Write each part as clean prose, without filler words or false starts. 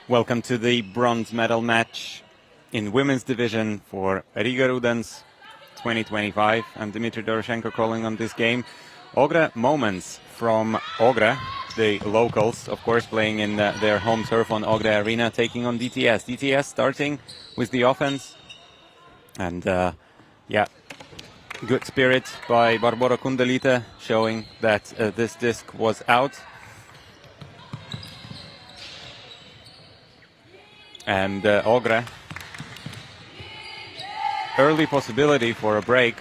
Welcome to the bronze medal match in women's division for Riga Rudens 2025. I'm Dmitry Doroshenko calling on this game. Ogre moments from Ogre, the locals, of course, playing in their home turf on Ogre Arena, taking on DTS. DTS starting with the offense. And yeah, good spirit by Barbora Kundalite, showing that this disc was out. And Ogre, early possibility for a break.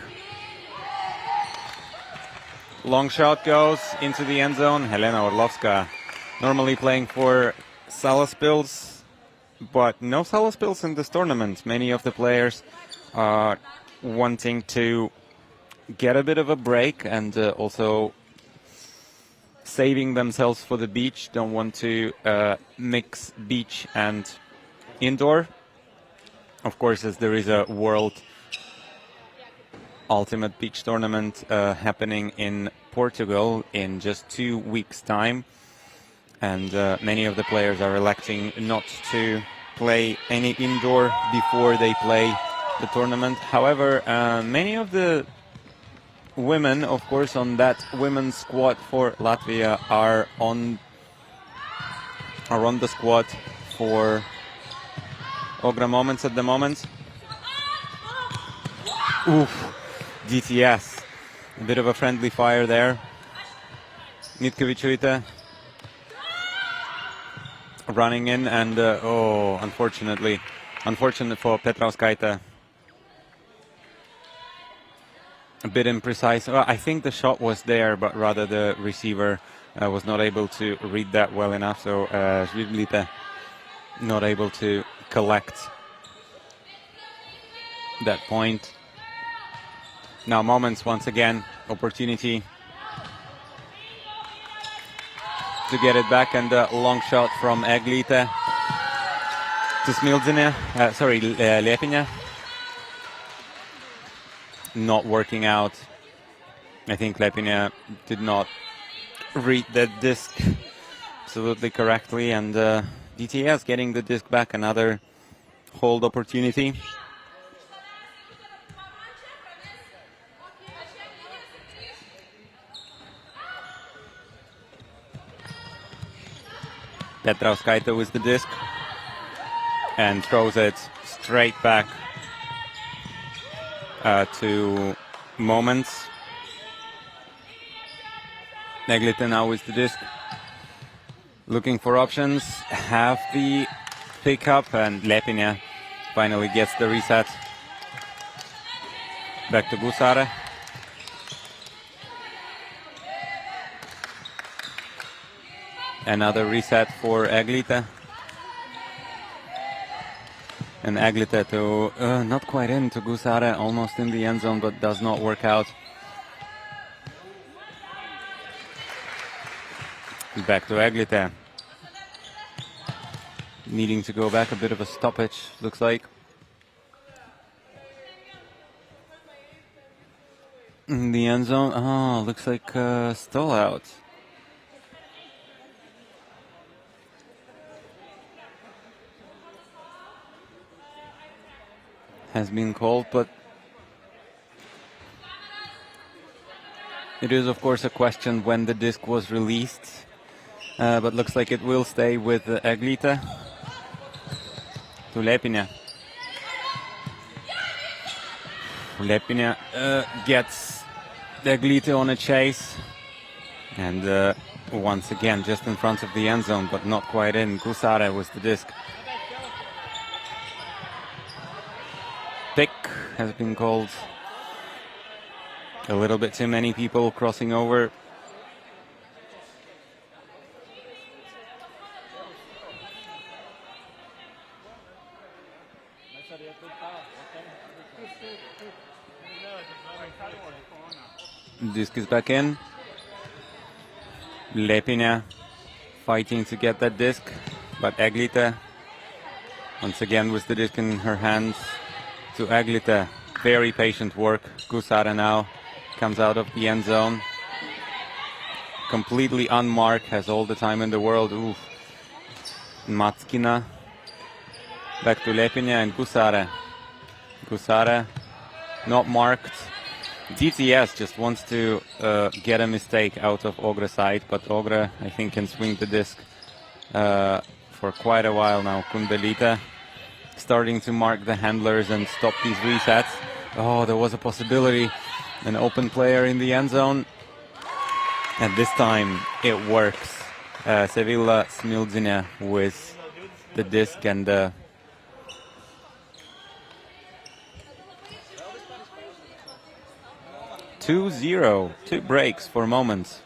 Long shot goes into the end zone. Helena Orlovska normally playing for Salaspils, but no Salaspils in this tournament. Many of the players are wanting to get a bit of a break and also saving themselves for the beach. Don't want to mix beach and indoor, of course, as there is a World Ultimate Beach Tournament happening in Portugal in just 2 weeks' time, and many of the players are electing not to play any indoor before they play the tournament. However, many of the women, of course, on that women's squad for Latvia are on the squad for Ogre moments at the moment. Oof, DTS. A bit of a friendly fire there. Nitkevičiūtė running in and, oh, unfortunate for Petrauskaite. A bit imprecise. Well, I think the shot was there, but rather the receiver was not able to read that well enough, so Žviglite not able to collect that point. Now moments once again, opportunity to get it back, and a long shot from Eglite to Smildzine, Liepiņa. Not working out. I think Liepiņa did not read that disc absolutely correctly, and DTS getting the disc back, another hold opportunity. Petrauskaite with the disc and throws it straight back to Moments. Eglite now with the disc, looking for options, have the pickup, and Liepiņa finally gets the reset. Back to Gusare. Another reset for Eglite. And Eglite to not quite into Gusare, almost in the end zone, but does not work out. Back to Eglite. Needing to go back, a bit of a stoppage, looks like. In the end zone, oh, looks like still out. Has been called, but it is, of course, a question when the disc was released. But looks like it will stay with Eglite. To Liepiņa. Liepiņa gets Eglite on a chase. And once again, just in front of the end zone, but not quite in. Gusare with the disc. Pick has been called. A little bit too many people crossing over. Disc is back in. Liepiņa fighting to get that disc, but Eglite once again with the disc in her hands. To Eglite, very patient work. Gusare now comes out of the end zone. Completely unmarked, has all the time in the world. Oof. Matskina Back to Lepina and Gusare. Gusare not marked. DTS just wants to get a mistake out of Ogre side, but Ogre, I think, can swing the disc for quite a while now. Kundelita starting to mark the handlers and stop these resets. Oh, there was a possibility. An open player in the end zone. And this time it works. Sevilla Smildzina with the disc and 2-0, 2 breaks for moments.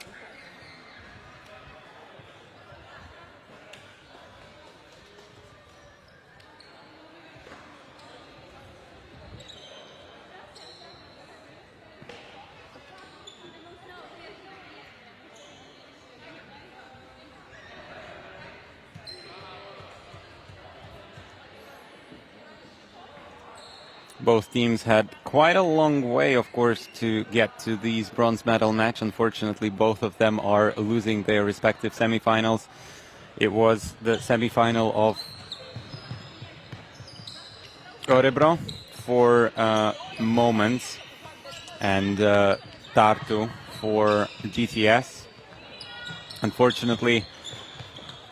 Both teams had quite a long way, of course, to get to these bronze medal match. Unfortunately, both of them are losing their respective semifinals. It was the semifinal of Örebro for moments and Tartu for DTS. Unfortunately,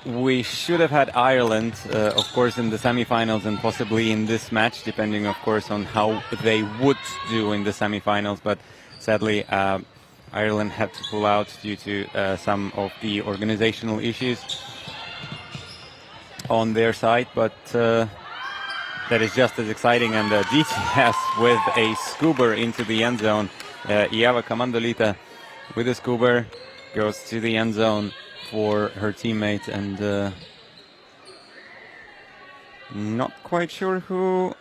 we should have had Ireland, of course, in the semifinals and possibly in this match, depending, of course, on how they would do in the semifinals. But sadly, Ireland had to pull out due to some of the organizational issues on their side. But that is just as exciting. And DTS with a scoober into the end zone. Ieva Kamandolita with a scoober goes to the end zone for her teammate, and not quite sure who.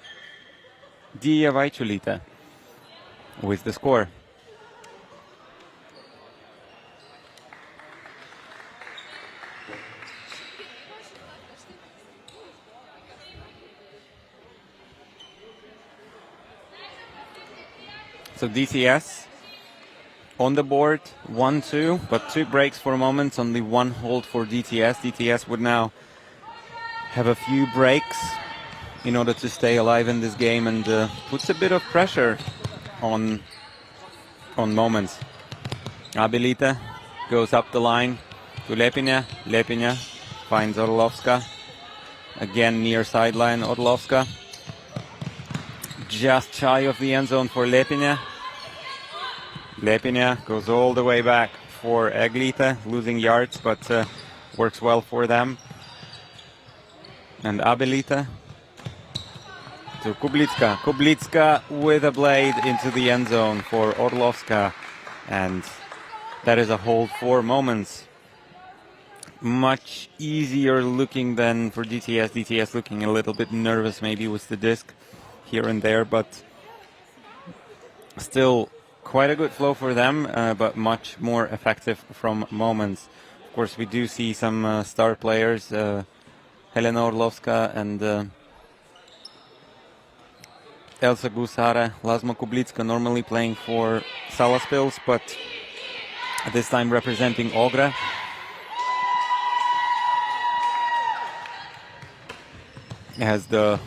Dia Vaichulita with the score. So DTS on the board, 1-2, but 2 breaks for moments, only 1 hold for DTS. DTS would now have a few breaks in order to stay alive in this game, and puts a bit of pressure on moments. Abilita goes up the line to Lepina. Lepina finds Orlovska. Again near sideline, Orlovska. Just shy of the end zone for Lepina. Lepina goes all the way back for Eglita, losing yards, but works well for them. And Abilita to Kublitska. Kublitska with a blade into the end zone for Orlovska. And that is a hold for moments. Much easier looking than for DTS. DTS looking a little bit nervous maybe with the disc here and there, but still quite a good flow for them, but much more effective from moments. Of course, we do see some star players, Helena Orlovska and Elsa Gusara, Lasma Kublitska, normally playing for Salaspils, but this time representing Ogre. As the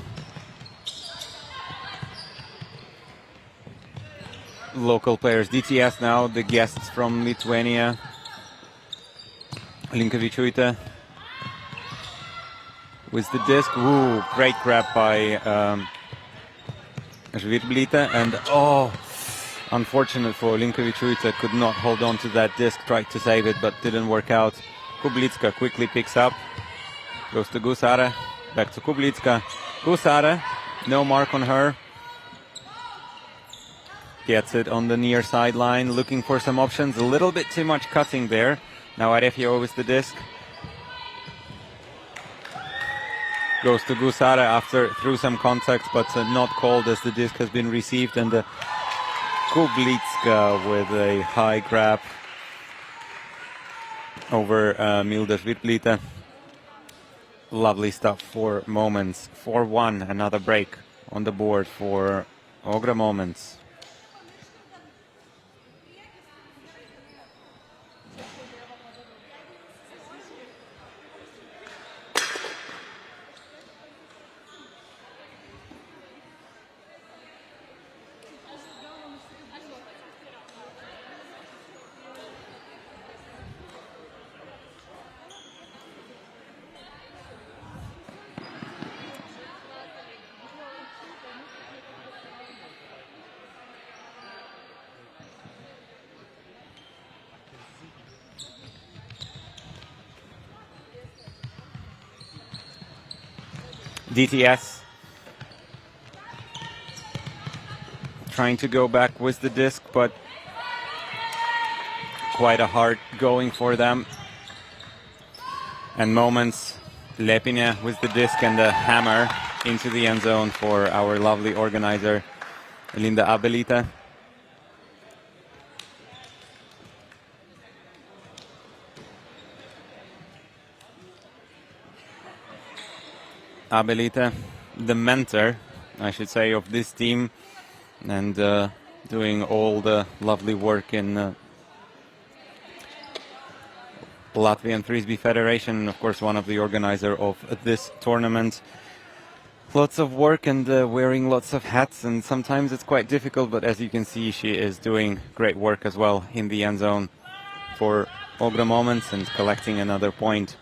local players. DTS now, the guests from Lithuania. Linkevičiūtė with the disc. Ooh, great grab by Žvirblytė. And unfortunate for Linkevičiūtė, could not hold on to that disc, tried to save it, but didn't work out. Kublitska quickly picks up, goes to Gusara, back to Kublitska. Gusara, no mark on her. Gets it on the near sideline, looking for some options. A little bit too much cutting there. Now Arefio with the disc. Goes to Gusara through some contact, but not called as the disc has been received. And Kublitska with a high grab over Milda Žvirblytė. Lovely stuff for moments. 4-1, another break on the board for Ogre Moments. DTS trying to go back with the disc, but quite a hard going for them. And Moments, Lepine with the disc and the hammer into the end zone for our lovely organizer, Linda Abelita. Abelita, the mentor, I should say, of this team, and doing all the lovely work in Latvian Frisbee Federation, and of course one of the organizer of this tournament. Lots of work and wearing lots of hats, and sometimes it's quite difficult, but as you can see, she is doing great work as well in the end zone for Ogre Moments and collecting another point.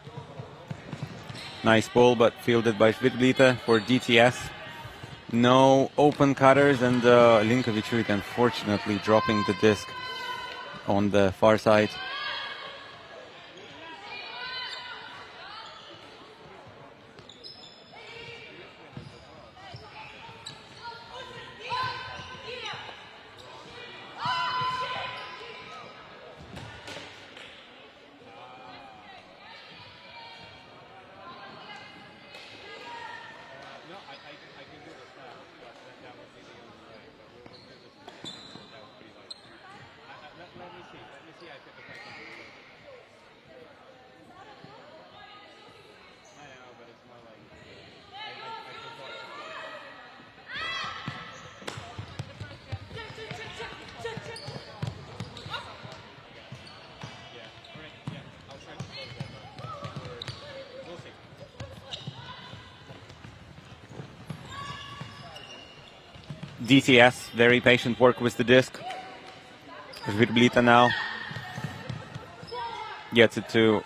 Nice ball, but fielded by Frisbija for DTS. No open cutters, and Linkovic unfortunately dropping the disc on the far side. DTS, very patient work with the disc. Frisbija now gets it to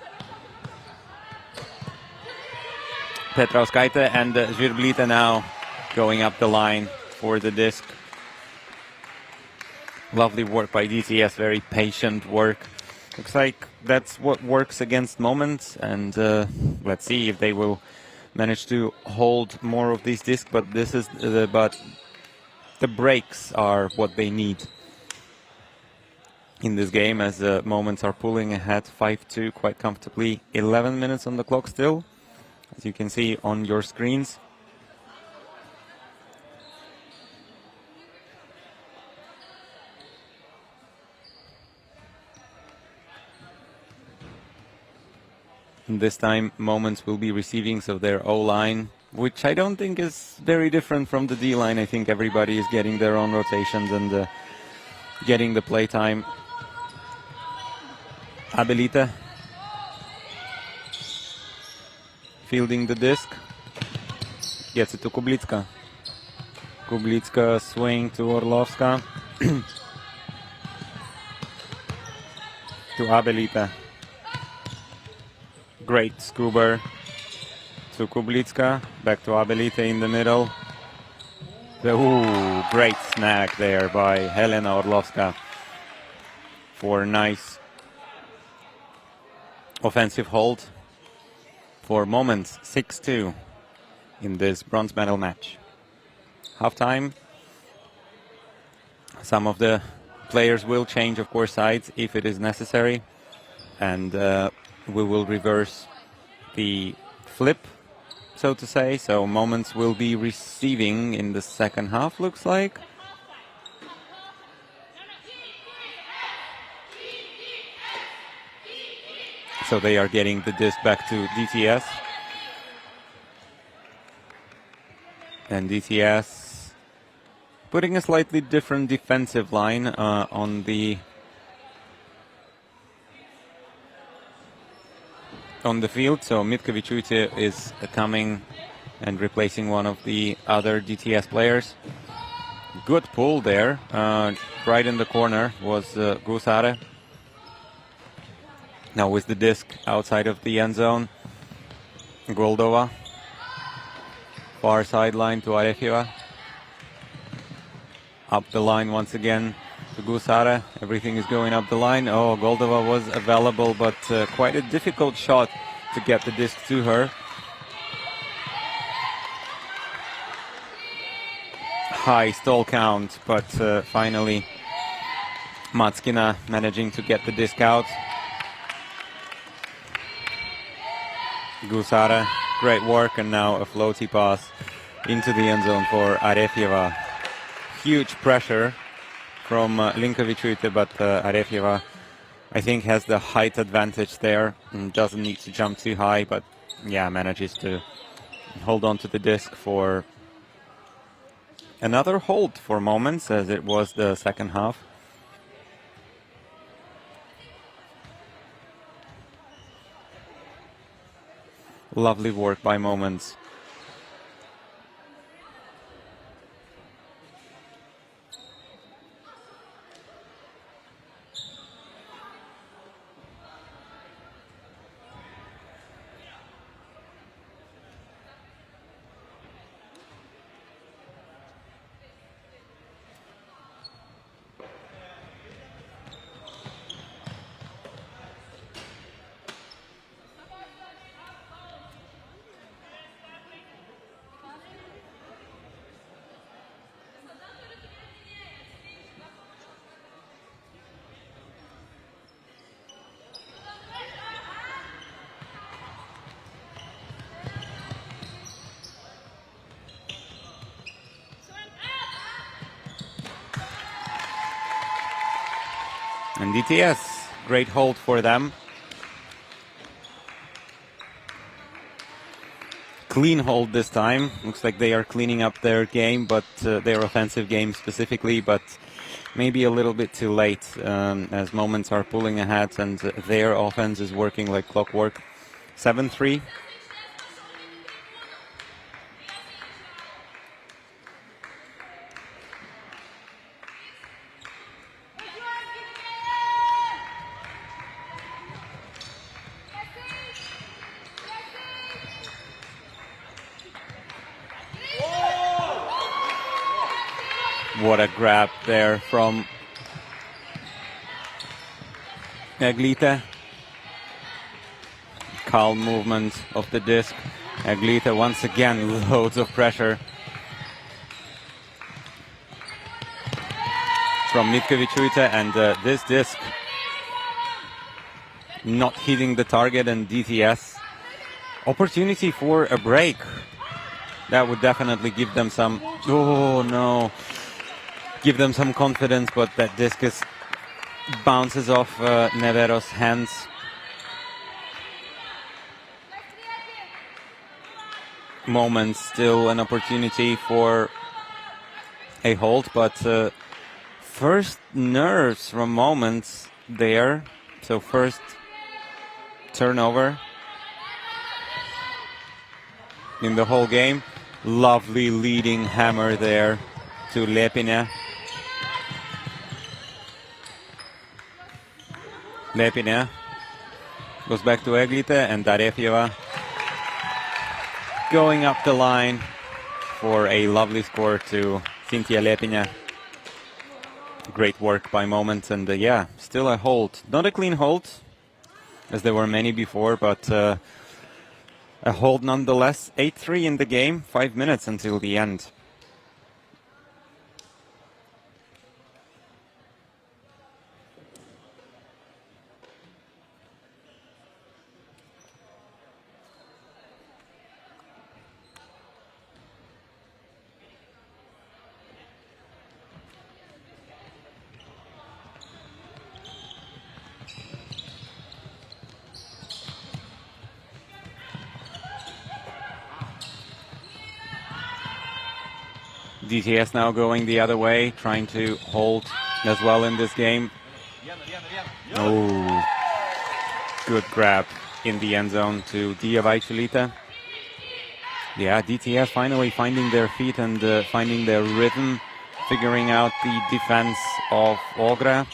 Petrauskaite, and Frisbija now going up the line for the disc. Lovely work by DTS, very patient work. Looks like that's what works against Moments, and let's see if they will manage to hold more of these discs. But this is the breaks are what they need in this game, as Moments are pulling ahead 5-2 quite comfortably. 11 minutes on the clock still, as you can see on your screens. And this time Moments will be receiving, so their O-line, which I don't think is very different from the D-line. I think everybody is getting their own rotations and getting the play time. Abelita fielding the disc, gets it to Kublitska. Kublitska swing to Orlovska. To Abelita. Great scuba to Kublitska, back to Abelita in the middle. Ooh, great snag there by Helena Orlovska for nice offensive hold for Moments. 6-2 in this bronze medal match. Halftime. Some of the players will change, of course, sides if it is necessary, and we will reverse the flip, so to say. So Moments will be receiving in the second half, looks like. So they are getting the disc back to DTS. And DTS putting a slightly different defensive line on the field. So Mitkovic is coming and replacing one of the other DTS players. Good pull there. Right in the corner was Gusare. Now with the disc outside of the end zone. Goldova. Far sideline to Arefieva. Up the line once again to Gusare. Everything is going up the line. Oh, Goldova was available, but quite a difficult shot to get the disc to her. high stall count, but finally Matskina managing to get the disc out. Gusara, great work, and now a floaty pass into the end zone for Arefjeva. Huge pressure from Linkovic-Uite, but Arefjeva, I think, has the height advantage there and doesn't need to jump too high, but yeah, manages to hold on to the disc for another hold for moments, as it was the second half. Lovely work by Moments. And DTS, great hold for them. Clean hold this time. Looks like they are cleaning up their game, but their offensive game specifically, but maybe a little bit too late, as Moments are pulling ahead and their offense is working like clockwork. 7-3. What a grab there from Eglite. Calm movement of the disc. Eglite once again, loads of pressure from Mitkovic-Uite, and this disc not hitting the target, and DTS. Opportunity for a break. That would definitely give them some, oh no, give them some confidence, but that disc bounces off Nevero's hands. Moments, still an opportunity for a hold, but first nerves from Moments there. So first turnover in the whole game. Lovely leading hammer there to Lepine. Lepine goes back to Eglite, and Arefjeva going up the line for a lovely score to Cynthia Lepine. Great work by Moments, and yeah, still a hold. Not a clean hold, as there were many before, but a hold nonetheless. 8-3 in the game, 5 minutes until the end. DTS now going the other way, trying to hold as well in this game. Oh, good grab in the end zone to Dia Vaichelita. Yeah, DTS finally finding their feet and finding their rhythm, figuring out the defense of Ogre,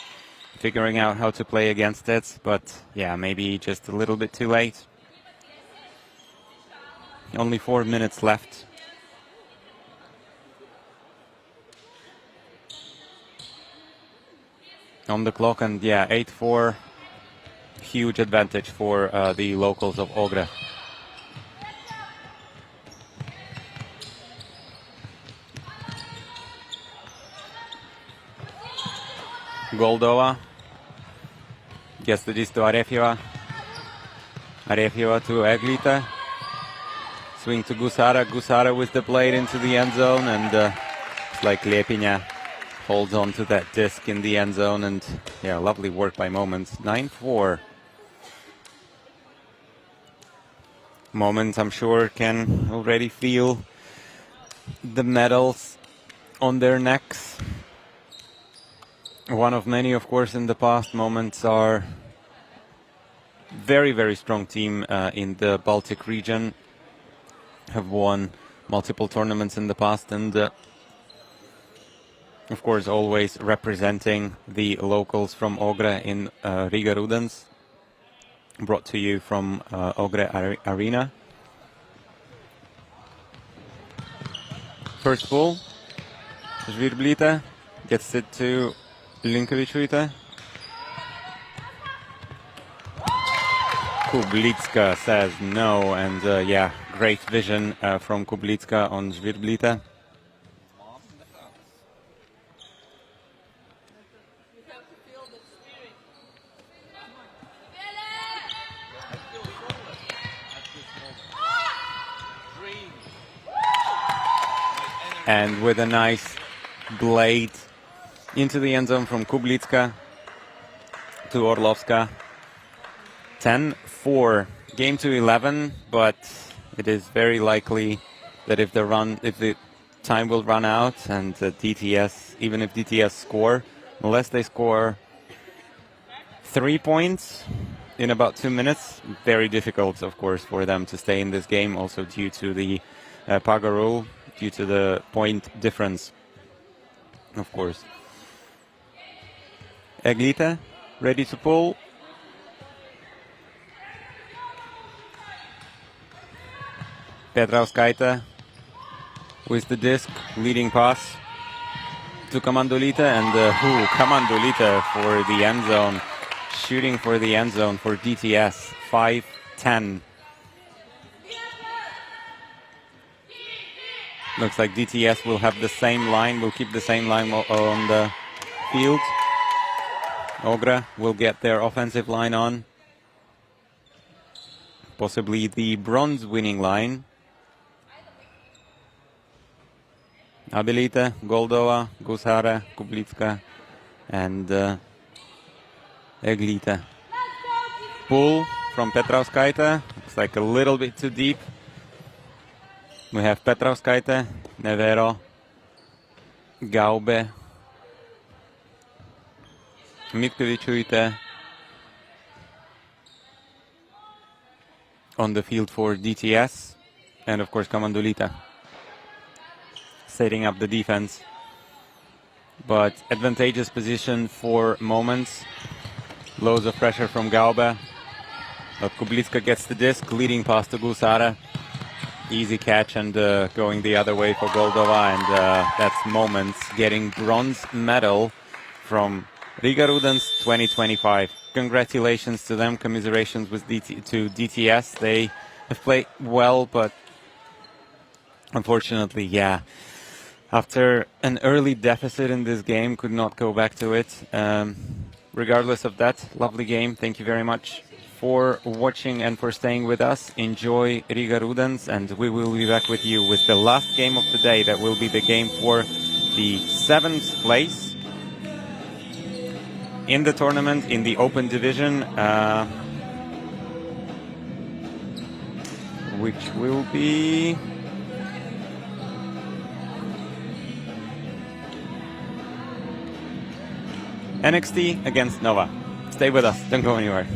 figuring out how to play against it, but yeah, maybe just a little bit too late. Only 4 minutes left. On the clock, and yeah, 8-4, huge advantage for the locals of Ogre. Goldova gets the disc to Arefjeva. Arefjeva to Eglita. Swing to Gusara. Gusara with the blade into the end zone, and it's like Liepiņa holds on to that disc in the end zone, and yeah, lovely work by Moments. 9-4. Moments, I'm sure, can already feel the medals on their necks. One of many, of course, in the past. Moments are very, very strong team in the Baltic region. Have won multiple tournaments in the past, and of course always representing the locals from Ogre in Riga Rudens. Brought to you from Ogre Arena. First ball, Žvirblīte gets it to Linkevičiūtė. Kublitska says no, and yeah, great vision from Kublitska on Žvirblīte. And with a nice blade into the end zone from Kublitska to Orlovska. 10-4, game to 11, but it is very likely that if the time will run out, and DTS, even if DTS score, unless they score 3 points in about 2 minutes, very difficult, of course, for them to stay in this game, also due to the Paga rule, due to the point difference, of course. Eglita, ready to pull. Petrauskaite with the disc, leading pass to Kamandulita, and Kamandulita for the end zone, shooting for the end zone for DTS. 5-10. Looks like DTS will have the same line, will keep the same line on the field. Ogre will get their offensive line on. Possibly the bronze winning line. Abilita, Goldova, Gusara, Kublitska, and Eglita. Pull from Petrauskaite. Looks like a little bit too deep. We have Petrauskaite, Nevero, Gaube, Mitkevičiūtė on the field for DTS, and of course Kamandulita setting up the defense. But advantageous position for Moments. Loads of pressure from Gaube. But Kublitska gets the disc, leading pass to Gusara. Easy catch, and going the other way for Goldova, and that's Moments getting bronze medal from Riga Rudens 2025. Congratulations to them, commiserations with to DTS. They have played well, but unfortunately, yeah, after an early deficit in this game, could not go back to it. Regardless of that, lovely game. Thank you very much for watching and for staying with us. Enjoy Riga Rudens, and we will be back with you with the last game of the day. That will be the game for the 7th place in the tournament in the open division, which will be NXT against Nova. Stay with us, don't go anywhere.